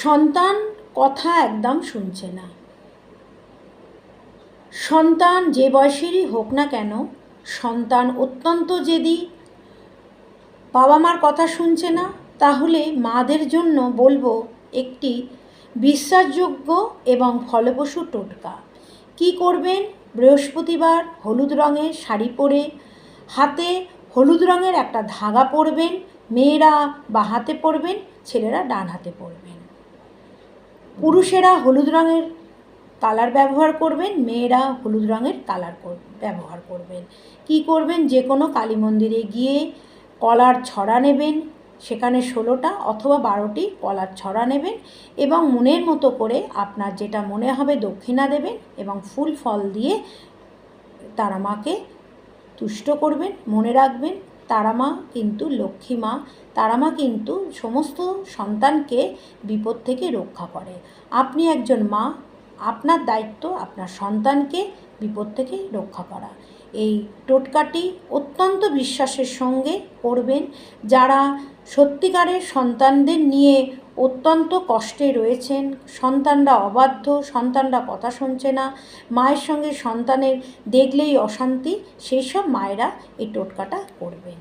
সন্তান কথা একদম শুনছে না। সন্তান যে বয়সেরই হোক না কেন, সন্তান অত্যন্ত জেদি, বাবা মার কথা শুনছে না, তাহলে মাদের জন্য বলবো একটি বিশ্বাসযোগ্য এবং ফলপ্রসূ টোটকা। কি করবেন? বৃহস্পতিবার হলুদ রঙের শাড়ি পরে হাতে হলুদ রঙের একটা ধাগা পরবেন। মেয়েরা বাঁ হাতে পরবেন, ছেলেরা ডান হাতে পরবেন। পুরুষেরা হলুদ রঙের কালার ব্যবহার করবেন, মেয়েরা হলুদ রঙের কালার ব্যবহার করবেন। কি করবেন? যে কোনো কালী মন্দিরে গিয়ে কলার ছড়া নেবেন, সেখানে 16টা অথবা 12টি কলার ছড়া নেবেন এবং মনের মতো করে আপনার যেটা মনে হবে দক্ষিণা দেবেন এবং ফুল ফল দিয়ে তারা মাকে তুষ্ট করবেন। মনে রাখবেন, তারা মা কিন্তু লক্ষ্মী মা, তারা মা কিন্তু সমস্ত সন্তানকে বিপদ থেকে রক্ষা করে। আপনি একজন মা, আপনার দায়িত্ব আপনার সন্তানকে বিপদ থেকে রক্ষা করা। এই টোটকাটি অত্যন্ত বিশ্বাসের সঙ্গে করবেন। যারা সত্যিকারের সন্তানদের নিয়ে অত্যন্ত কষ্টে রয়েছেন, সন্তানরা অবাধ্য, সন্তানরা কথা শুনছে না, মায়ের সঙ্গে সন্তানের দেখলেই অশান্তি, সেই সব মায়েরা এই টোটকাটা করবেন।